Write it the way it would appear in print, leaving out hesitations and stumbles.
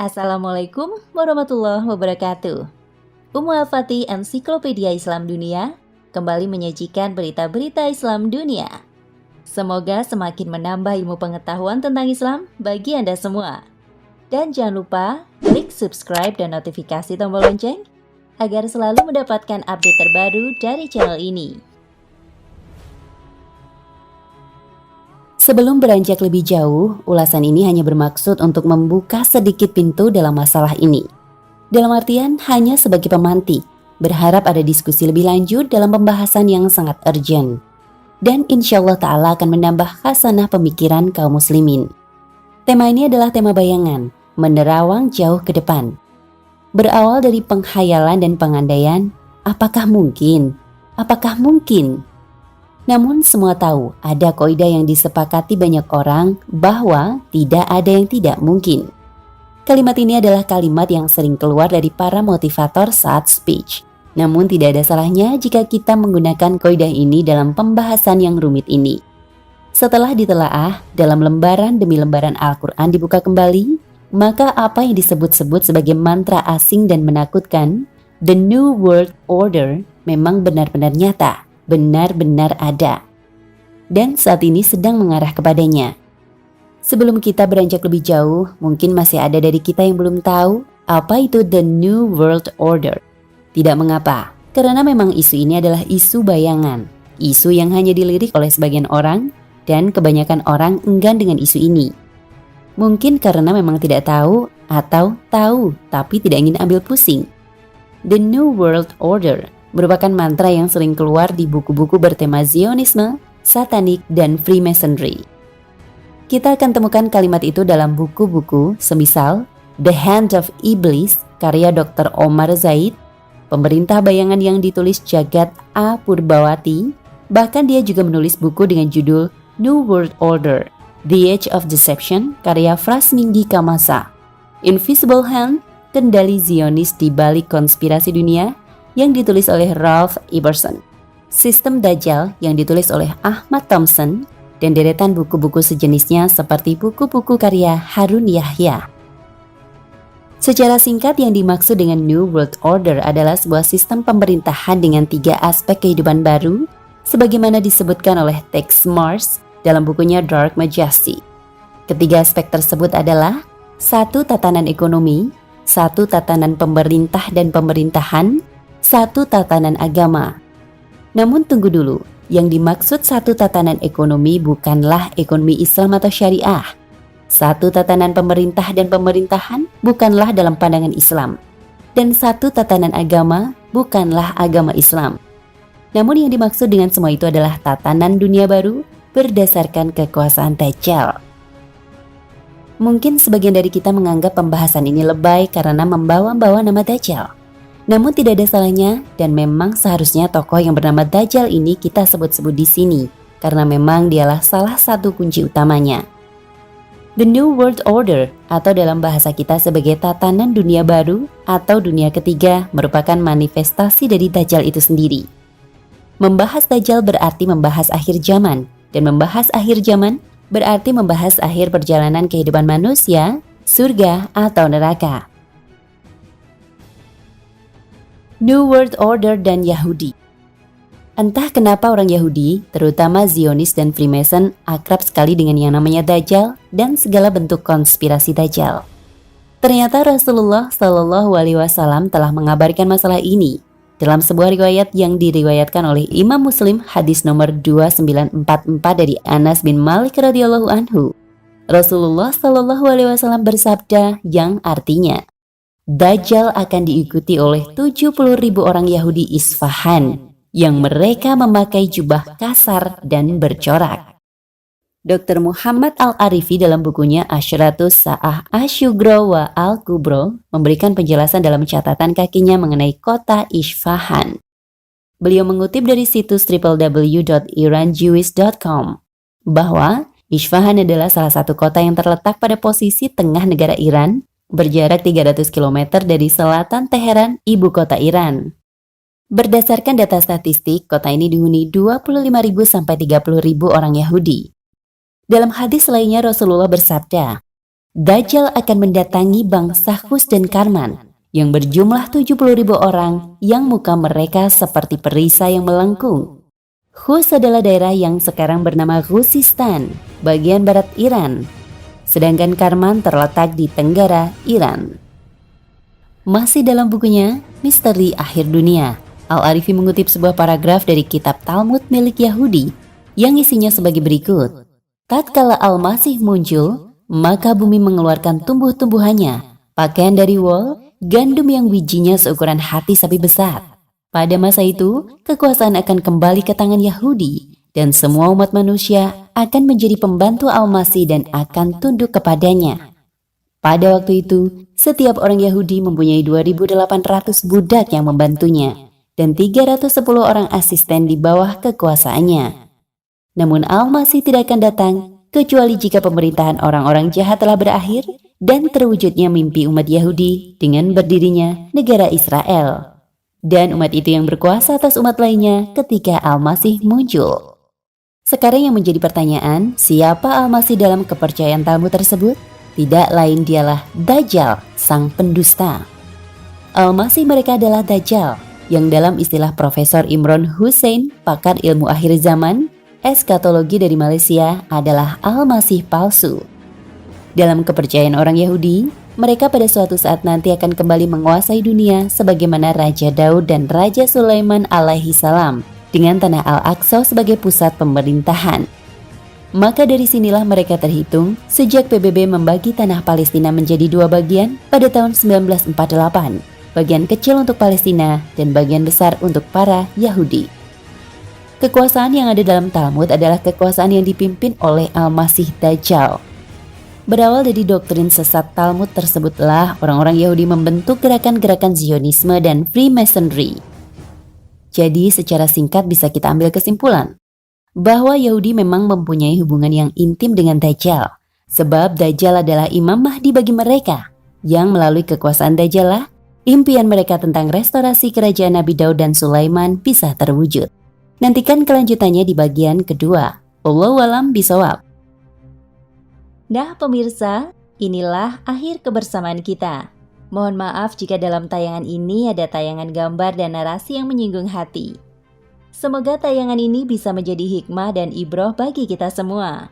Assalamualaikum warahmatullahi wabarakatuh. Al-Fatih Ensiklopedia Islam Dunia kembali menyajikan berita-berita Islam dunia. Semoga semakin menambah ilmu pengetahuan tentang Islam bagi Anda semua. Dan jangan lupa klik subscribe dan notifikasi tombol lonceng agar selalu mendapatkan update terbaru dari channel ini. Sebelum beranjak lebih jauh, ulasan ini hanya bermaksud untuk membuka sedikit pintu dalam masalah ini. Dalam artian hanya sebagai pemantik, berharap ada diskusi lebih lanjut dalam pembahasan yang sangat urgent. Dan insya Allah Ta'ala akan menambah khasanah pemikiran kaum muslimin. Tema ini adalah tema bayangan, menerawang jauh ke depan. Berawal dari penghayalan dan pengandaian, apakah mungkin? Apakah mungkin? Namun semua tahu ada kaidah yang disepakati banyak orang bahwa tidak ada yang tidak mungkin. Kalimat ini adalah kalimat yang sering keluar dari para motivator saat speech. Namun tidak ada salahnya jika kita menggunakan kaidah ini dalam pembahasan yang rumit ini. Setelah ditelaah, dalam lembaran demi lembaran Al-Quran dibuka kembali, maka apa yang disebut-sebut sebagai mantra asing dan menakutkan, The New World Order, memang benar-benar nyata. Benar-benar ada. Dan saat ini sedang mengarah kepadanya. Sebelum kita beranjak lebih jauh, mungkin masih ada dari kita yang belum tahu apa itu The New World Order. Tidak mengapa, karena memang isu ini adalah isu bayangan. Isu yang hanya dilirik oleh sebagian orang dan kebanyakan orang enggan dengan isu ini. Mungkin karena memang tidak tahu atau tahu tapi tidak ingin ambil pusing. The New World Order merupakan mantra yang sering keluar di buku-buku bertema Zionisme, Satanik, dan Freemasonry. Kita akan temukan kalimat itu dalam buku-buku semisal The Hand of Iblis karya Dr. Omar Zaid, Pemerintah Bayangan yang ditulis Jagat A. Purbawati, bahkan dia juga menulis buku dengan judul New World Order, The Age of Deception karya Frasminggi Kamasa, Invisible Hand, Kendali Zionis di Balik Konspirasi Dunia, yang ditulis oleh Ralph Iverson, Sistem Dajjal yang ditulis oleh Ahmad Thompson, dan deretan buku-buku sejenisnya seperti buku-buku karya Harun Yahya. Secara singkat yang dimaksud dengan New World Order adalah sebuah sistem pemerintahan dengan 3 aspek kehidupan baru, sebagaimana disebutkan oleh Tex Mars dalam bukunya Dark Majesty. Ketiga aspek tersebut adalah 1. Tatanan ekonomi, 1. Tatanan pemerintah dan pemerintahan, 1. Tatanan agama. Namun tunggu dulu, yang dimaksud 1 tatanan ekonomi bukanlah ekonomi Islam atau syariah. 1 tatanan pemerintah dan pemerintahan bukanlah dalam pandangan Islam. Dan 1 tatanan agama bukanlah agama Islam. Namun yang dimaksud dengan semua itu adalah tatanan dunia baru berdasarkan kekuasaan Dajjal. Mungkin sebagian dari kita menganggap pembahasan ini lebay karena membawa-bawa nama Dajjal. Namun tidak ada salahnya dan memang seharusnya tokoh yang bernama Dajjal ini kita sebut-sebut di sini karena memang dialah salah satu kunci utamanya. The New World Order atau dalam bahasa kita sebagai tatanan dunia baru atau dunia ketiga merupakan manifestasi dari Dajjal itu sendiri. Membahas Dajjal berarti membahas akhir zaman, dan membahas akhir zaman berarti membahas akhir perjalanan kehidupan manusia, surga atau neraka. New World Order dan Yahudi. Entah kenapa orang Yahudi, terutama Zionis dan Freemason, akrab sekali dengan yang namanya Dajjal dan segala bentuk konspirasi Dajjal. Ternyata Rasulullah SAW telah mengabarkan masalah ini dalam sebuah riwayat yang diriwayatkan oleh Imam Muslim hadis nomor 2944 dari Anas bin Malik radhiyallahu anhu. Rasulullah SAW bersabda yang artinya, Dajjal akan diikuti oleh 70.000 orang Yahudi Isfahan yang mereka memakai jubah kasar dan bercorak. Dr. Muhammad Al-Arifi dalam bukunya Asyratus Sa'ah Asyugro wa Al-Kubro memberikan penjelasan dalam catatan kakinya mengenai kota Isfahan. Beliau mengutip dari situs www.iranjewish.com bahwa Isfahan adalah salah satu kota yang terletak pada posisi tengah negara Iran, berjarak 300 km dari selatan Teheran, ibu kota Iran. Berdasarkan data statistik, kota ini dihuni 25.000 sampai 30.000 orang Yahudi. Dalam hadis lainnya Rasulullah bersabda, Dajjal akan mendatangi bangsa Hus dan Karman yang berjumlah 70.000 orang yang muka mereka seperti perisai yang melengkung. Hus adalah daerah yang sekarang bernama Khuzestan, bagian barat Iran. Sedangkan Karman terletak di tenggara Iran. Masih dalam bukunya Misteri Akhir Dunia, Al-Arifi mengutip sebuah paragraf dari kitab Talmud milik Yahudi yang isinya sebagai berikut. Tatkala Al-Masih muncul, maka bumi mengeluarkan tumbuh-tumbuhannya, pakaian dari wol, gandum yang bijinya seukuran hati sapi besar. Pada masa itu, kekuasaan akan kembali ke tangan Yahudi dan semua umat manusia akan menjadi pembantu Al-Masih dan akan tunduk kepadanya. Pada waktu itu, setiap orang Yahudi mempunyai 2.800 budak yang membantunya dan 310 orang asisten di bawah kekuasaannya. Namun Al-Masih tidak akan datang kecuali jika pemerintahan orang-orang jahat telah berakhir dan terwujudnya mimpi umat Yahudi dengan berdirinya negara Israel. Dan umat itu yang berkuasa atas umat lainnya ketika Al-Masih muncul. Sekarang yang menjadi pertanyaan, siapa Al-Masih dalam kepercayaan Talmud tersebut? Tidak lain dialah Dajjal, sang pendusta. Al-Masih mereka adalah Dajjal, yang dalam istilah Profesor Imron Hussein, pakar ilmu akhir zaman, eskatologi dari Malaysia, adalah Al-Masih palsu. Dalam kepercayaan orang Yahudi, mereka pada suatu saat nanti akan kembali menguasai dunia sebagaimana Raja Daud dan Raja Sulaiman alaihi salam dengan tanah Al-Aqsa sebagai pusat pemerintahan. Maka dari sinilah mereka terhitung sejak PBB membagi tanah Palestina menjadi dua bagian pada tahun 1948, bagian kecil untuk Palestina dan bagian besar untuk para Yahudi. Kekuasaan yang ada dalam Talmud adalah kekuasaan yang dipimpin oleh Al-Masih Dajjal. Berawal dari doktrin sesat Talmud tersebutlah orang-orang Yahudi membentuk gerakan-gerakan Zionisme dan Freemasonry. Jadi secara singkat bisa kita ambil kesimpulan bahwa Yahudi memang mempunyai hubungan yang intim dengan Dajjal, sebab Dajjal adalah Imam Mahdi bagi mereka, yang melalui kekuasaan Dajjal lah impian mereka tentang restorasi kerajaan Nabi Daud dan Sulaiman bisa terwujud. Nantikan kelanjutannya di bagian kedua. Wallahu a'lam bishawab. Nah pemirsa, inilah akhir kebersamaan kita. Mohon maaf jika dalam tayangan ini ada tayangan gambar dan narasi yang menyinggung hati. Semoga tayangan ini bisa menjadi hikmah dan ibroh bagi kita semua.